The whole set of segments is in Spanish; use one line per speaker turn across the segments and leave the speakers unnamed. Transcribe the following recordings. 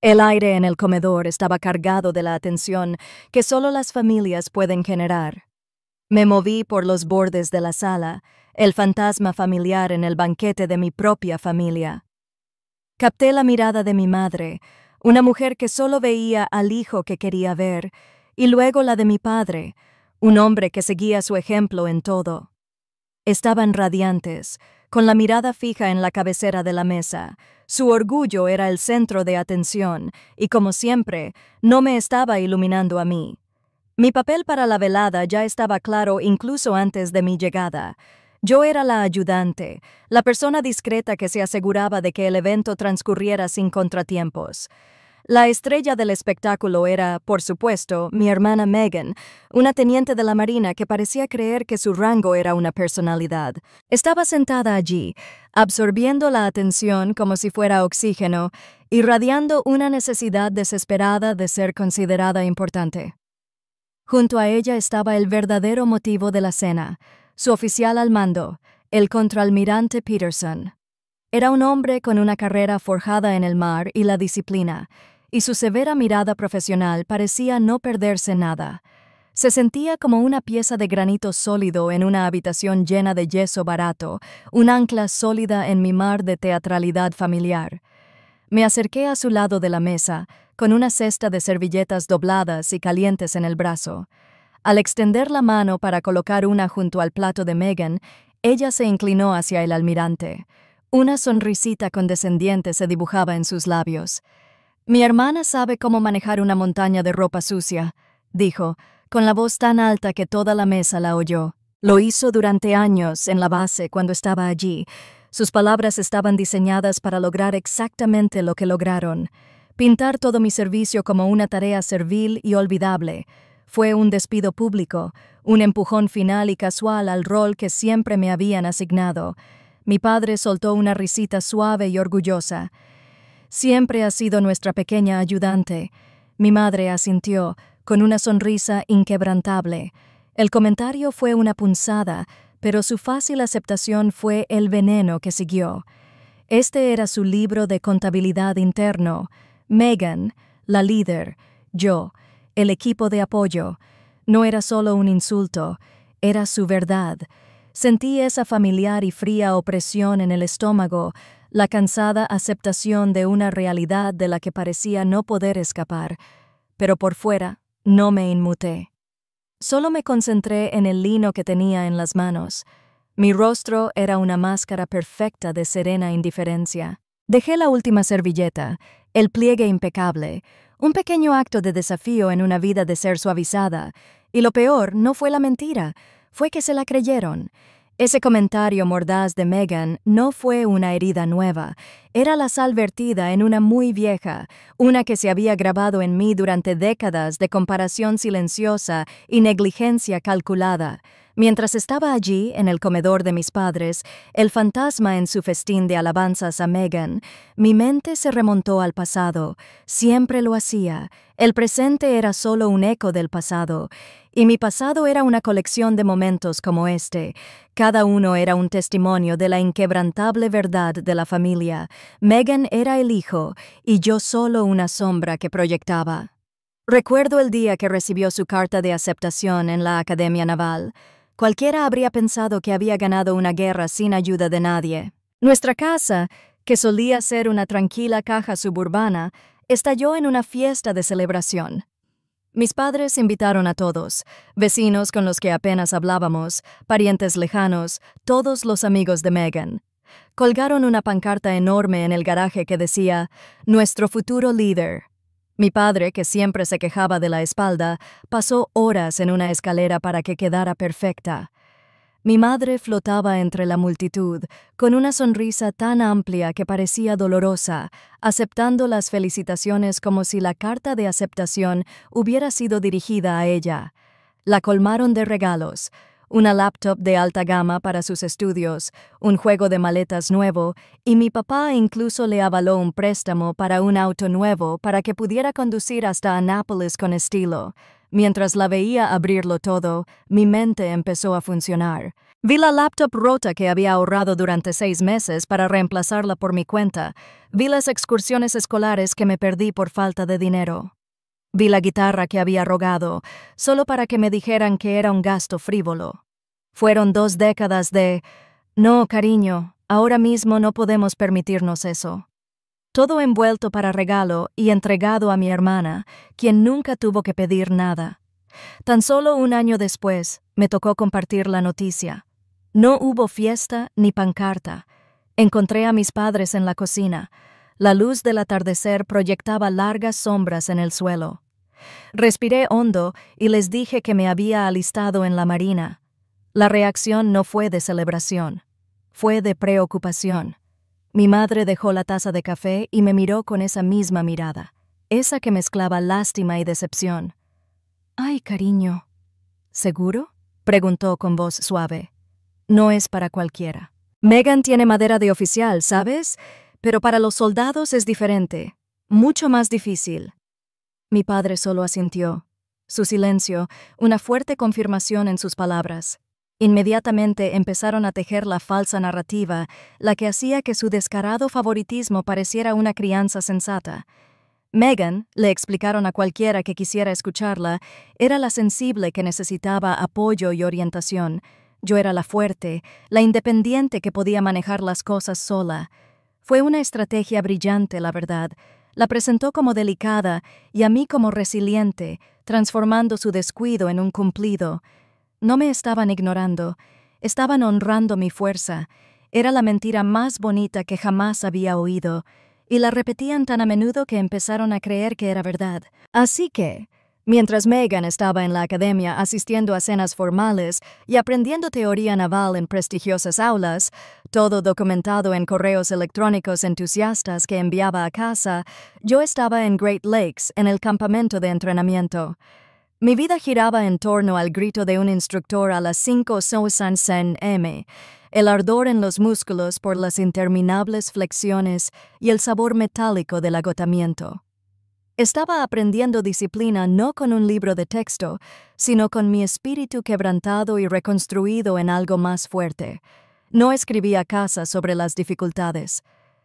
El aire en el comedor estaba cargado de la atención que solo las familias pueden generar. Me moví por los bordes de la sala, el fantasma familiar en el banquete de mi propia familia. Capté la mirada de mi madre, una mujer que solo veía al hijo que quería ver, y luego la de mi padre, un hombre que seguía su ejemplo en todo. Estaban radiantes, con la mirada fija en la cabecera de la mesa. Su orgullo era el centro de atención, y como siempre, no me estaba iluminando a mí. Mi papel para la velada ya estaba claro incluso antes de mi llegada. Yo era la ayudante, la persona discreta que se aseguraba de que el evento transcurriera sin contratiempos. La estrella del espectáculo era, por supuesto, mi hermana Megan, una teniente de la Marina que parecía creer que su rango era una personalidad. Estaba sentada allí, absorbiendo la atención como si fuera oxígeno, irradiando una necesidad desesperada de ser considerada importante. Junto a ella estaba el verdadero motivo de la cena, su oficial al mando, el contraalmirante Peterson. Era un hombre con una carrera forjada en el mar y la disciplina, y su severa mirada profesional parecía no perderse nada. Se sentía como una pieza de granito sólido en una habitación llena de yeso barato, un ancla sólida en mi mar de teatralidad familiar. Me acerqué a su lado de la mesa, con una cesta de servilletas dobladas y calientes en el brazo. Al extender la mano para colocar una junto al plato de Megan, ella se inclinó hacia el almirante. Una sonrisita condescendiente se dibujaba en sus labios. «Mi hermana sabe cómo manejar una montaña de ropa sucia», dijo, con la voz tan alta que toda la mesa la oyó. Lo hizo durante años en la base cuando estaba allí. Sus palabras estaban diseñadas para lograr exactamente lo que lograron. Pintar todo mi servicio como una tarea servil y olvidable. Fue un despido público, un empujón final y casual al rol que siempre me habían asignado. Mi padre soltó una risita suave y orgullosa. «Siempre ha sido nuestra pequeña ayudante». Mi madre asintió, con una sonrisa inquebrantable. El comentario fue una punzada, pero su fácil aceptación fue el veneno que siguió. Este era su libro de contabilidad interno. Megan, la líder, yo, el equipo de apoyo. No era solo un insulto, era su verdad. Sentí esa familiar y fría opresión en el estómago, la cansada aceptación de una realidad de la que parecía no poder escapar. Pero por fuera, no me inmuté. Solo me concentré en el lino que tenía en las manos. Mi rostro era una máscara perfecta de serena indiferencia. Dejé la última servilleta, el pliegue impecable, un pequeño acto de desafío en una vida de ser suavizada, y lo peor no fue la mentira, fue que se la creyeron. Ese comentario mordaz de Megan no fue una herida nueva, era la sal vertida en una muy vieja, una que se había grabado en mí durante décadas de comparación silenciosa y negligencia calculada. Mientras estaba allí, en el comedor de mis padres, el fantasma en su festín de alabanzas a Megan, mi mente se remontó al pasado. Siempre lo hacía. El presente era solo un eco del pasado. Y mi pasado era una colección de momentos como este. Cada uno era un testimonio de la inquebrantable verdad de la familia. Megan era el hijo, y yo solo una sombra que proyectaba. Recuerdo el día que recibió su carta de aceptación en la Academia Naval. Cualquiera habría pensado que había ganado una guerra sin ayuda de nadie. Nuestra casa, que solía ser una tranquila caja suburbana, estalló en una fiesta de celebración. Mis padres invitaron a todos, vecinos con los que apenas hablábamos, parientes lejanos, todos los amigos de Megan. Colgaron una pancarta enorme en el garaje que decía, «Nuestro futuro líder». Mi padre, que siempre se quejaba de la espalda, pasó horas en una escalera para que quedara perfecta. Mi madre flotaba entre la multitud, con una sonrisa tan amplia que parecía dolorosa, aceptando las felicitaciones como si la carta de aceptación hubiera sido dirigida a ella. La colmaron de regalos, una laptop de alta gama para sus estudios, un juego de maletas nuevo, y mi papá incluso le avaló un préstamo para un auto nuevo para que pudiera conducir hasta Annapolis con estilo. Mientras la veía abrirlo todo, mi mente empezó a funcionar. Vi la laptop rota que había ahorrado durante 6 meses para reemplazarla por mi cuenta. Vi las excursiones escolares que me perdí por falta de dinero. Vi la guitarra que había rogado, solo para que me dijeran que era un gasto frívolo. Fueron 2 décadas de, no, cariño, ahora mismo no podemos permitirnos eso. Todo envuelto para regalo y entregado a mi hermana, quien nunca tuvo que pedir nada. Tan solo un año después, me tocó compartir la noticia. No hubo fiesta ni pancarta. Encontré a mis padres en la cocina. La luz del atardecer proyectaba largas sombras en el suelo. Respiré hondo y les dije que me había alistado en la marina. La reacción no fue de celebración, fue de preocupación. Mi madre dejó la taza de café y me miró con esa misma mirada, esa que mezclaba lástima y decepción. «Ay, cariño». «¿Seguro?», preguntó con voz suave. «No es para cualquiera. Megan tiene madera de oficial, ¿sabes? Pero para los soldados es diferente, mucho más difícil». Mi padre solo asintió. Su silencio, una fuerte confirmación en sus palabras. Inmediatamente empezaron a tejer la falsa narrativa, la que hacía que su descarado favoritismo pareciera una crianza sensata. Megan, le explicaron a cualquiera que quisiera escucharla, era la sensible que necesitaba apoyo y orientación. Yo era la fuerte, la independiente que podía manejar las cosas sola. Fue una estrategia brillante, la verdad. La presentó como delicada y a mí como resiliente, transformando su descuido en un cumplido. No me estaban ignorando, estaban honrando mi fuerza. Era la mentira más bonita que jamás había oído, y la repetían tan a menudo que empezaron a creer que era verdad. Así que, mientras Megan estaba en la academia asistiendo a cenas formales y aprendiendo teoría naval en prestigiosas aulas, todo documentado en correos electrónicos entusiastas que enviaba a casa, yo estaba en Great Lakes, en el campamento de entrenamiento. Mi vida giraba en torno al grito de un instructor a las 5:00 m, el ardor en los músculos por las interminables flexiones y el sabor metálico del agotamiento. Estaba aprendiendo disciplina no con un libro de texto, sino con mi espíritu quebrantado y reconstruido en algo más fuerte. No escribía casa sobre las dificultades.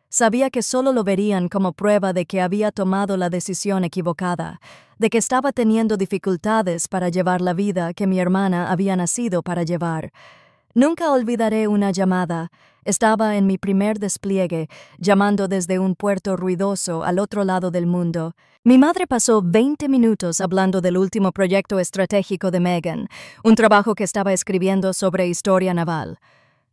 Sabía que solo lo verían como prueba de que había tomado la decisión equivocada, de que estaba teniendo dificultades para llevar la vida que mi hermana había nacido para llevar. Nunca olvidaré una llamada. Estaba en mi primer despliegue, llamando desde un puerto ruidoso al otro lado del mundo. Mi madre pasó 20 minutos hablando del último proyecto estratégico de Megan, un trabajo que estaba escribiendo sobre historia naval.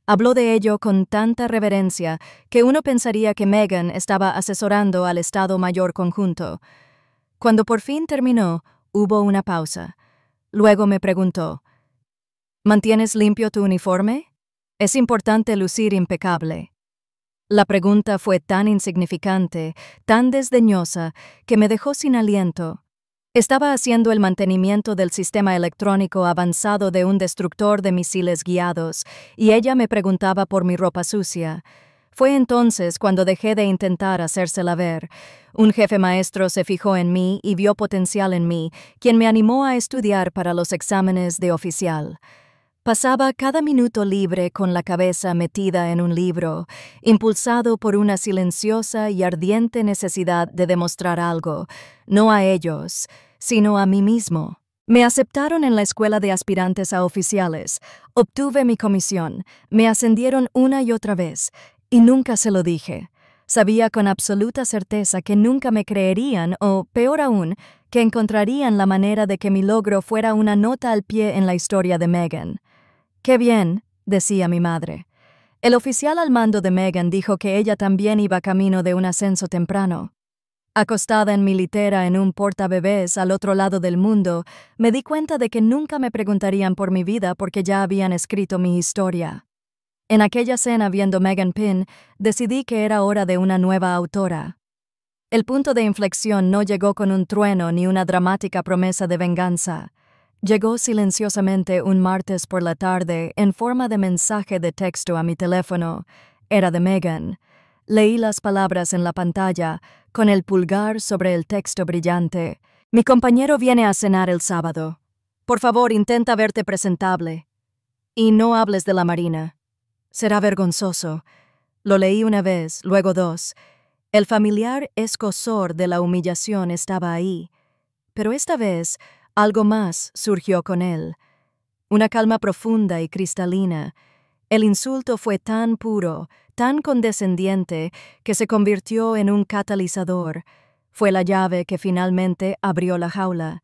Habló de ello con tanta reverencia que uno pensaría que Megan estaba asesorando al Estado Mayor Conjunto. Cuando por fin terminó, hubo una pausa. Luego me preguntó, ¿mantienes limpio tu uniforme? Es importante lucir impecable. La pregunta fue tan insignificante, tan desdeñosa, que me dejó sin aliento. Estaba haciendo el mantenimiento del sistema electrónico avanzado de un destructor de misiles guiados, y ella me preguntaba por mi ropa sucia. Fue entonces cuando dejé de intentar hacérsela ver. Un jefe maestro se fijó en mí y vio potencial en mí, quien me animó a estudiar para los exámenes de oficial. Pasaba cada minuto libre con la cabeza metida en un libro, impulsado por una silenciosa y ardiente necesidad de demostrar algo, no a ellos, sino a mí mismo. Me aceptaron en la escuela de aspirantes a oficiales, obtuve mi comisión, me ascendieron una y otra vez, y nunca se lo dije. Sabía con absoluta certeza que nunca me creerían o, peor aún, que encontrarían la manera de que mi logro fuera una nota al pie en la historia de Megan. «Qué bien», decía mi madre. El oficial al mando de Megan dijo que ella también iba camino de un ascenso temprano. Acostada en mi litera en un portabebés al otro lado del mundo, me di cuenta de que nunca me preguntarían por mi vida porque ya habían escrito mi historia. En aquella cena viendo Megan Pin, decidí que era hora de una nueva autora. El punto de inflexión no llegó con un trueno ni una dramática promesa de venganza. Llegó silenciosamente un martes por la tarde en forma de mensaje de texto a mi teléfono. Era de Megan. Leí las palabras en la pantalla, con el pulgar sobre el texto brillante. «Mi compañero viene a cenar el sábado. Por favor, intenta verte presentable». Y no hables de la Marina. Será vergonzoso. Lo leí una vez, luego dos. El familiar escozor de la humillación estaba ahí. Pero esta vez, algo más surgió con él. Una calma profunda y cristalina. El insulto fue tan puro, tan condescendiente, que se convirtió en un catalizador. Fue la llave que finalmente abrió la jaula.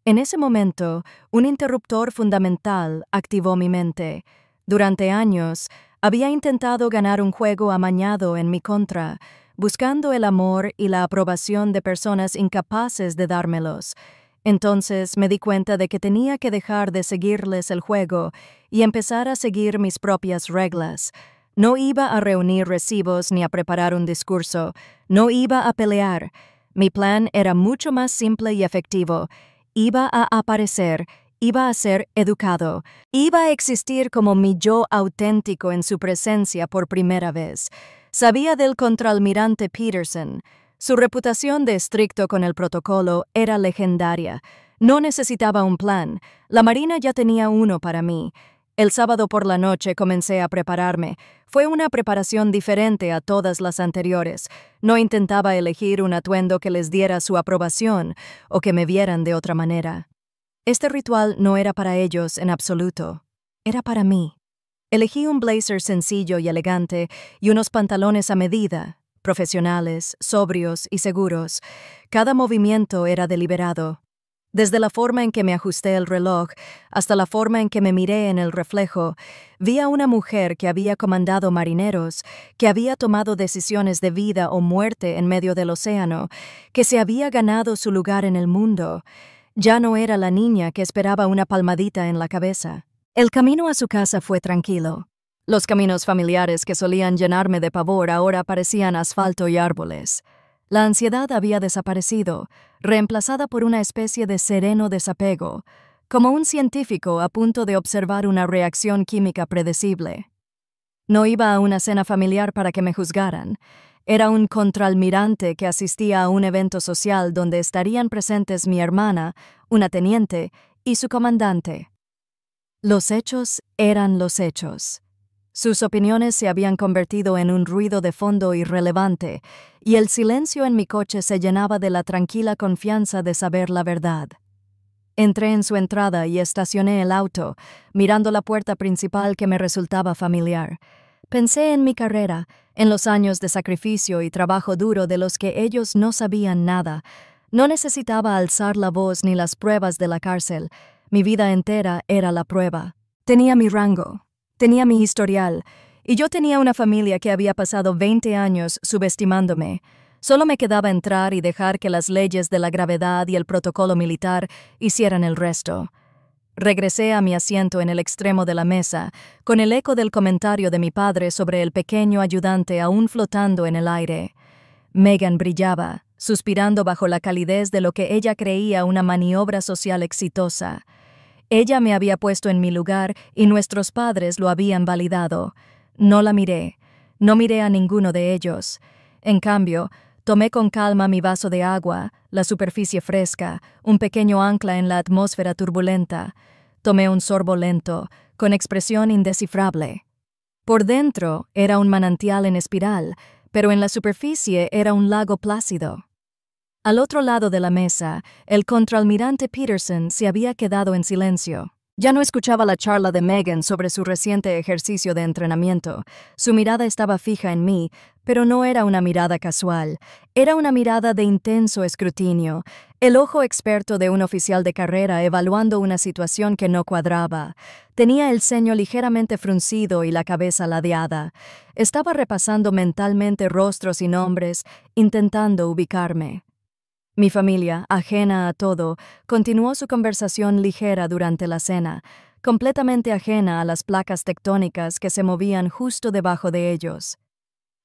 En ese momento, un interruptor fundamental activó mi mente. Durante años, había intentado ganar un juego amañado en mi contra, buscando el amor y la aprobación de personas incapaces de dármelos. Entonces me di cuenta de que tenía que dejar de seguirles el juego y empezar a seguir mis propias reglas. No iba a reunir recibos ni a preparar un discurso. No iba a pelear. Mi plan era mucho más simple y efectivo. Iba a aparecer, iba a ser educado, iba a existir como mi yo auténtico en su presencia por primera vez. Sabía del contraalmirante Peterson. Su reputación de estricto con el protocolo era legendaria. No necesitaba un plan. La Marina ya tenía uno para mí. El sábado por la noche comencé a prepararme. Fue una preparación diferente a todas las anteriores. No intentaba elegir un atuendo que les diera su aprobación o que me vieran de otra manera. Este ritual no era para ellos en absoluto. Era para mí. Elegí un blazer sencillo y elegante y unos pantalones a medida, profesionales, sobrios y seguros. Cada movimiento era deliberado. Desde la forma en que me ajusté el reloj hasta la forma en que me miré en el reflejo, vi a una mujer que había comandado marineros, que había tomado decisiones de vida o muerte en medio del océano, que se había ganado su lugar en el mundo. Ya no era la niña que esperaba una palmadita en la cabeza. El camino a su casa fue tranquilo. Los caminos familiares que solían llenarme de pavor ahora parecían asfalto y árboles. La ansiedad había desaparecido, reemplazada por una especie de sereno desapego, como un científico a punto de observar una reacción química predecible. No iba a una cena familiar para que me juzgaran. Era un contraalmirante que asistía a un evento social donde estarían presentes mi hermana, una teniente, y su comandante. Los hechos eran los hechos. Sus opiniones se habían convertido en un ruido de fondo irrelevante, y el silencio en mi coche se llenaba de la tranquila confianza de saber la verdad. Entré en su entrada y estacioné el auto, mirando la puerta principal que me resultaba familiar. Pensé en mi carrera, en los años de sacrificio y trabajo duro de los que ellos no sabían nada. No necesitaba alzar la voz ni las pruebas de la cárcel. Mi vida entera era la prueba. Tenía mi rango. Tenía mi historial, y yo tenía una familia que había pasado 20 años subestimándome. Solo me quedaba entrar y dejar que las leyes de la gravedad y el protocolo militar hicieran el resto. Regresé a mi asiento en el extremo de la mesa, con el eco del comentario de mi padre sobre el pequeño ayudante aún flotando en el aire. Megan brillaba, suspirando bajo la calidez de lo que ella creía una maniobra social exitosa. Ella me había puesto en mi lugar y nuestros padres lo habían validado. No la miré. No miré a ninguno de ellos. En cambio, tomé con calma mi vaso de agua, la superficie fresca, un pequeño ancla en la atmósfera turbulenta. Tomé un sorbo lento, con expresión indescifrable. Por dentro era un manantial en espiral, pero en la superficie era un lago plácido. Al otro lado de la mesa, el contraalmirante Peterson se había quedado en silencio. Ya no escuchaba la charla de Megan sobre su reciente ejercicio de entrenamiento. Su mirada estaba fija en mí, pero no era una mirada casual. Era una mirada de intenso escrutinio, el ojo experto de un oficial de carrera evaluando una situación que no cuadraba. Tenía el ceño ligeramente fruncido y la cabeza ladeada. Estaba repasando mentalmente rostros y nombres, intentando ubicarme. Mi familia, ajena a todo, continuó su conversación ligera durante la cena, completamente ajena a las placas tectónicas que se movían justo debajo de ellos.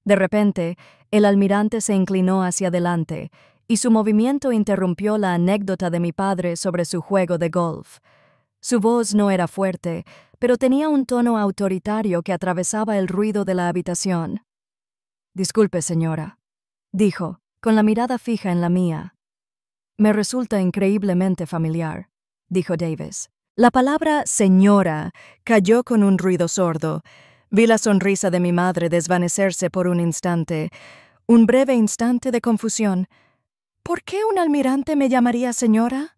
De repente, el almirante se inclinó hacia adelante, y su movimiento interrumpió la anécdota de mi padre sobre su juego de golf. Su voz no era fuerte, pero tenía un tono autoritario que atravesaba el ruido de la habitación. «Disculpe, señora», dijo, con la mirada fija en la mía. «Me resulta increíblemente familiar», dijo Davis. La palabra señora cayó con un ruido sordo. Vi la sonrisa de mi madre desvanecerse por un instante de confusión. ¿Por qué un almirante me llamaría señora?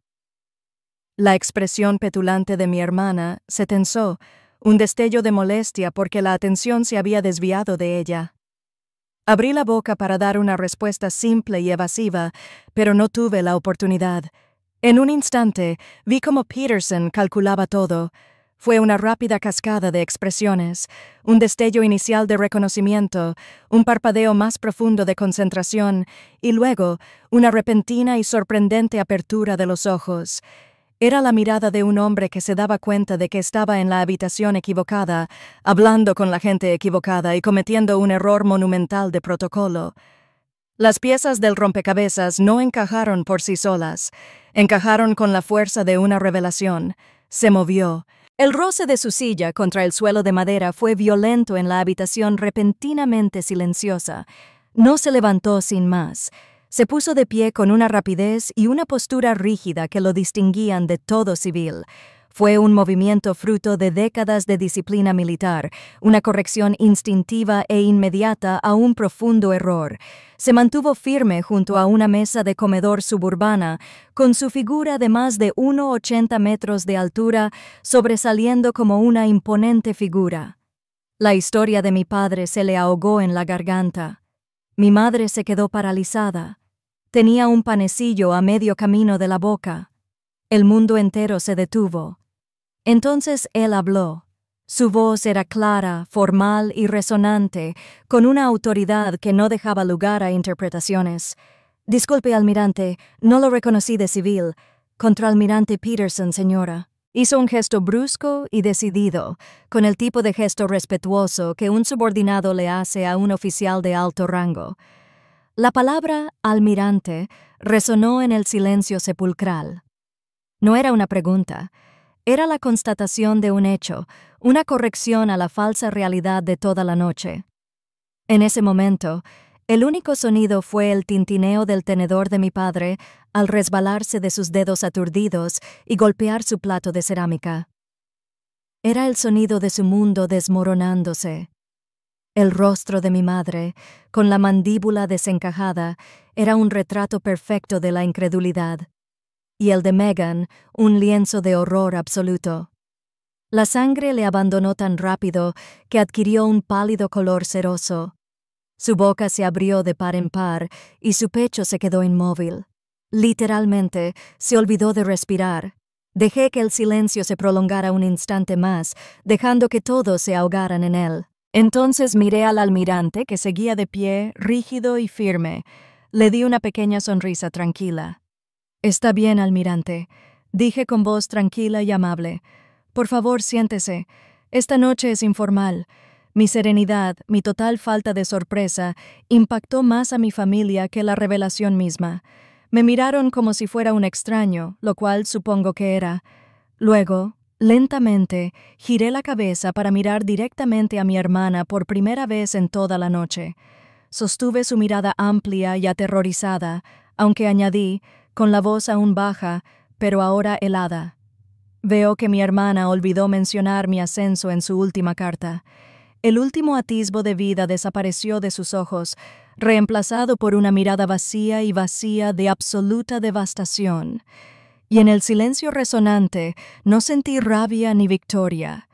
La expresión petulante de mi hermana se tensó, un destello de molestia porque la atención se había desviado de ella. Abrí la boca para dar una respuesta simple y evasiva, pero no tuve la oportunidad. En un instante, vi cómo Peterson calculaba todo. Fue una rápida cascada de expresiones, un destello inicial de reconocimiento, un parpadeo más profundo de concentración, y luego una repentina y sorprendente apertura de los ojos. Era la mirada de un hombre que se daba cuenta de que estaba en la habitación equivocada, hablando con la gente equivocada y cometiendo un error monumental de protocolo. Las piezas del rompecabezas no encajaron por sí solas, encajaron con la fuerza de una revelación. Se movió. El roce de su silla contra el suelo de madera fue violento en la habitación repentinamente silenciosa. No se levantó sin más. Se puso de pie con una rapidez y una postura rígida que lo distinguían de todo civil. Fue un movimiento fruto de décadas de disciplina militar, una corrección instintiva e inmediata a un profundo error. Se mantuvo firme junto a una mesa de comedor suburbana, con su figura de más de 1,80 metros de altura, sobresaliendo como una imponente figura. La historia de mi padre se le ahogó en la garganta. Mi madre se quedó paralizada. Tenía un panecillo a medio camino de la boca. El mundo entero se detuvo. Entonces él habló. Su voz era clara, formal y resonante, con una autoridad que no dejaba lugar a interpretaciones. «Disculpe, almirante, no lo reconocí de civil. Contraalmirante Peterson, señora». Hizo un gesto brusco y decidido, con el tipo de gesto respetuoso que un subordinado le hace a un oficial de alto rango. La palabra almirante resonó en el silencio sepulcral. No era una pregunta. Era la constatación de un hecho, una corrección a la falsa realidad de toda la noche. En ese momento, el único sonido fue el tintineo del tenedor de mi padre al resbalarse de sus dedos aturdidos y golpear su plato de cerámica. Era el sonido de su mundo desmoronándose. El rostro de mi madre, con la mandíbula desencajada, era un retrato perfecto de la incredulidad. Y el de Megan, un lienzo de horror absoluto. La sangre le abandonó tan rápido que adquirió un pálido color ceroso. Su boca se abrió de par en par y su pecho se quedó inmóvil. Literalmente, se olvidó de respirar. Dejé que el silencio se prolongara un instante más, dejando que todos se ahogaran en él. Entonces miré al almirante, que seguía de pie, rígido y firme. Le di una pequeña sonrisa tranquila. «Está bien, almirante», dije con voz tranquila y amable. «Por favor, siéntese. Esta noche es informal. Mi serenidad, mi total falta de sorpresa, impactó más a mi familia que la revelación misma. Me miraron como si fuera un extraño, lo cual supongo que era. Luego, lentamente, giré la cabeza para mirar directamente a mi hermana por primera vez en toda la noche. Sostuve su mirada amplia y aterrorizada, aunque añadí, con la voz aún baja, pero ahora helada. Veo que mi hermana olvidó mencionar mi ascenso en su última carta. El último atisbo de vida desapareció de sus ojos, reemplazado por una mirada vacía y vacía de absoluta devastación. Y en el silencio resonante no sentí rabia ni victoria.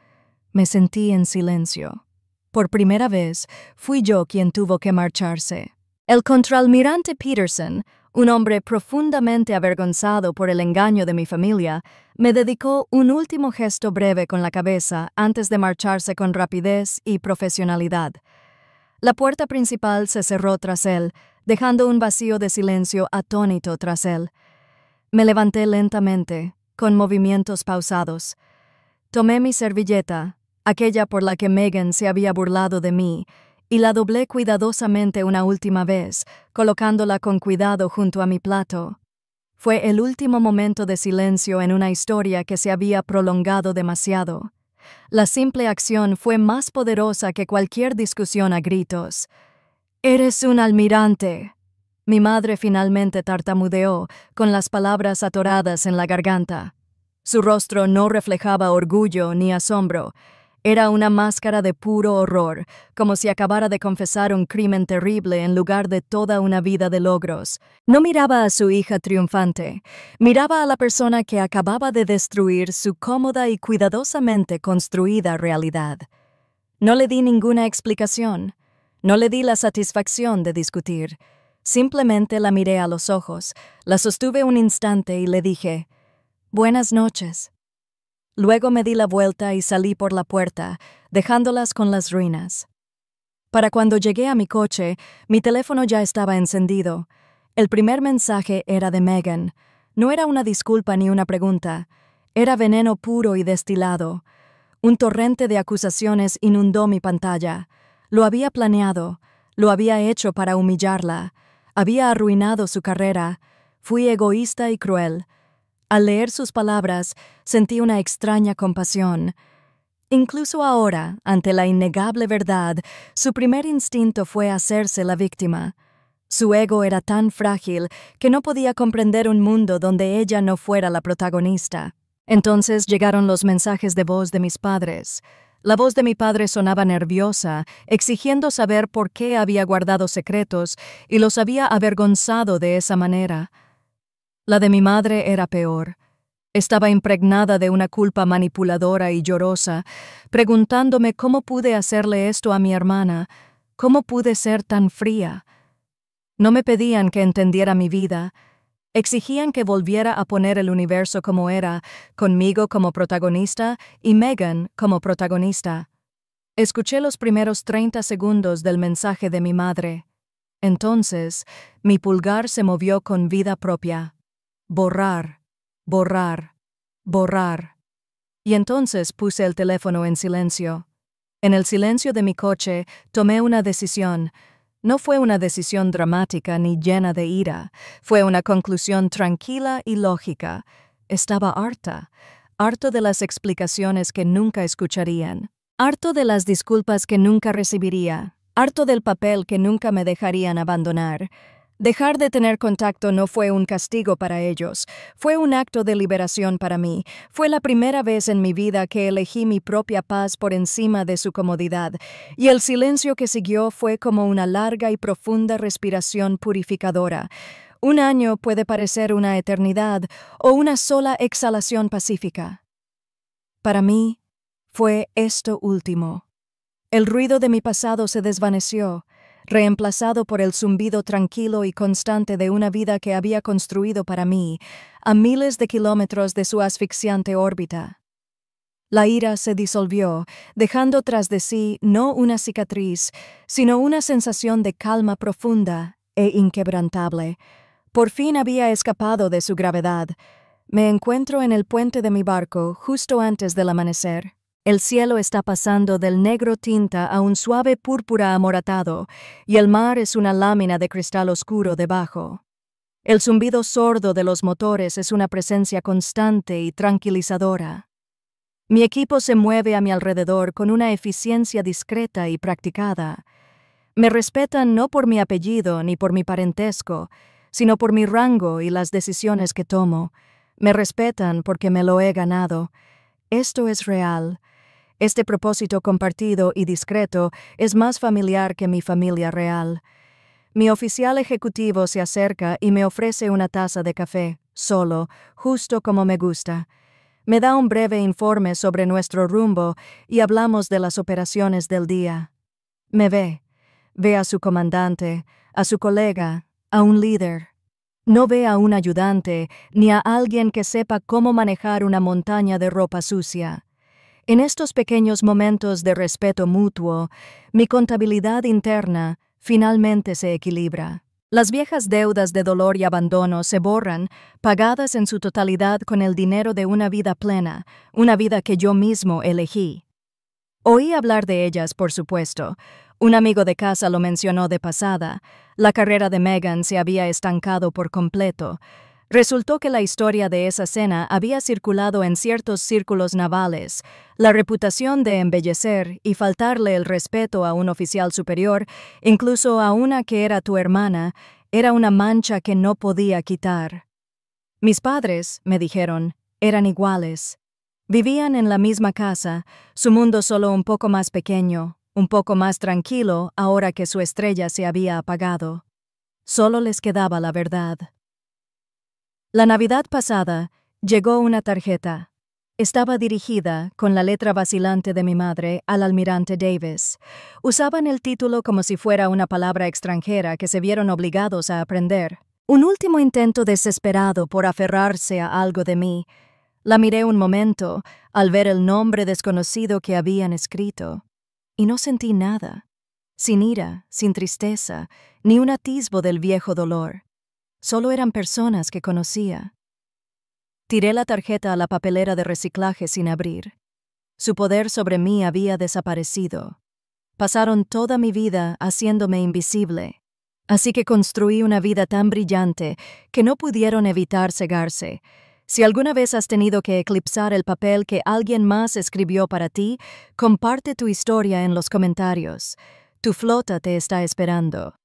Me sentí en silencio. Por primera vez, fui yo quien tuvo que marcharse. El contraalmirante Peterson, un hombre profundamente avergonzado por el engaño de mi familia, me dedicó un último gesto breve con la cabeza antes de marcharse con rapidez y profesionalidad. La puerta principal se cerró tras él, dejando un vacío de silencio atónito tras él. Me levanté lentamente, con movimientos pausados. Tomé mi servilleta, aquella por la que Megan se había burlado de mí, y la doblé cuidadosamente una última vez, colocándola con cuidado junto a mi plato. Fue el último momento de silencio en una historia que se había prolongado demasiado. La simple acción fue más poderosa que cualquier discusión a gritos. «¡Eres un almirante!». Mi madre finalmente tartamudeó, con las palabras atoradas en la garganta. Su rostro no reflejaba orgullo ni asombro. Era una máscara de puro horror, como si acabara de confesar un crimen terrible en lugar de toda una vida de logros. No miraba a su hija triunfante, miraba a la persona que acababa de destruir su cómoda y cuidadosamente construida realidad. No le di ninguna explicación, no le di la satisfacción de discutir. Simplemente la miré a los ojos, la sostuve un instante y le dije, «Buenas noches». Luego me di la vuelta y salí por la puerta, dejándolas con las ruinas. Para cuando llegué a mi coche, mi teléfono ya estaba encendido. El primer mensaje era de Megan. No era una disculpa ni una pregunta. Era veneno puro y destilado. Un torrente de acusaciones inundó mi pantalla. Lo había planeado. Lo había hecho para humillarla. Había arruinado su carrera. Fui egoísta y cruel. Al leer sus palabras, sentí una extraña compasión. Incluso ahora, ante la innegable verdad, su primer instinto fue hacerse la víctima. Su ego era tan frágil que no podía comprender un mundo donde ella no fuera la protagonista. Entonces llegaron los mensajes de voz de mis padres. La voz de mi padre sonaba nerviosa, exigiendo saber por qué había guardado secretos y los había avergonzado de esa manera. La de mi madre era peor. Estaba impregnada de una culpa manipuladora y llorosa, preguntándome cómo pude hacerle esto a mi hermana, cómo pude ser tan fría. No me pedían que entendiera mi vida, exigían que volviera a poner el universo como era, conmigo como protagonista y Megan como protagonista. Escuché los primeros 30 segundos del mensaje de mi madre. Entonces, mi pulgar se movió con vida propia. Borrar, borrar, borrar. Y entonces puse el teléfono en silencio. En el silencio de mi coche tomé una decisión. No fue una decisión dramática ni llena de ira. Fue una conclusión tranquila y lógica. Estaba harto de las explicaciones que nunca escucharían, harto de las disculpas que nunca recibiría, harto del papel que nunca me dejarían abandonar. Dejar de tener contacto no fue un castigo para ellos, fue un acto de liberación para mí. Fue la primera vez en mi vida que elegí mi propia paz por encima de su comodidad, y el silencio que siguió fue como una larga y profunda respiración purificadora. Un año puede parecer una eternidad o una sola exhalación pacífica. Para mí, fue esto último. El ruido de mi pasado se desvaneció, reemplazado por el zumbido tranquilo y constante de una vida que había construido para mí, a miles de kilómetros de su asfixiante órbita. La ira se disolvió, dejando tras de sí no una cicatriz, sino una sensación de calma profunda e inquebrantable. Por fin había escapado de su gravedad. Me encuentro en el puente de mi barco justo antes del amanecer. El cielo está pasando del negro tinta a un suave púrpura amoratado, y el mar es una lámina de cristal oscuro debajo. El zumbido sordo de los motores es una presencia constante y tranquilizadora. Mi equipo se mueve a mi alrededor con una eficiencia discreta y practicada. Me respetan no por mi apellido ni por mi parentesco, sino por mi rango y las decisiones que tomo. Me respetan porque me lo he ganado. Esto es real. Este propósito compartido y discreto es más familiar que mi familia real. Mi oficial ejecutivo se acerca y me ofrece una taza de café, solo, justo como me gusta. Me da un breve informe sobre nuestro rumbo y hablamos de las operaciones del día. Me ve a su comandante, a su colega, a un líder. No ve a un ayudante ni a alguien que sepa cómo manejar una montaña de ropa sucia. En estos pequeños momentos de respeto mutuo, mi contabilidad interna finalmente se equilibra. Las viejas deudas de dolor y abandono se borran, pagadas en su totalidad con el dinero de una vida plena, una vida que yo mismo elegí. Oí hablar de ellas, por supuesto. Un amigo de casa lo mencionó de pasada. La carrera de Megan se había estancado por completo. Resultó que la historia de esa cena había circulado en ciertos círculos navales. La reputación de embellecer y faltarle el respeto a un oficial superior, incluso a una que era tu hermana, era una mancha que no podía quitar. Mis padres, me dijeron, Eran iguales. Vivían en la misma casa, su mundo solo un poco más pequeño, un poco más tranquilo ahora que su estrella se había apagado. Solo les quedaba la verdad. La Navidad pasada llegó una tarjeta. Estaba dirigida, con la letra vacilante de mi madre, al almirante Davis. Usaban el título como si fuera una palabra extranjera que se vieron obligados a aprender. Un último intento desesperado por aferrarse a algo de mí. La miré un momento al ver el nombre desconocido que habían escrito, y no sentí nada. Sin ira, sin tristeza, ni un atisbo del viejo dolor. Solo eran personas que conocía. Tiré la tarjeta a la papelera de reciclaje sin abrir. Su poder sobre mí había desaparecido. Pasaron toda mi vida haciéndome invisible. Así que construí una vida tan brillante que no pudieron evitar cegarse. Si alguna vez has tenido que eclipsar el papel que alguien más escribió para ti, comparte tu historia en los comentarios. Tu flota te está esperando.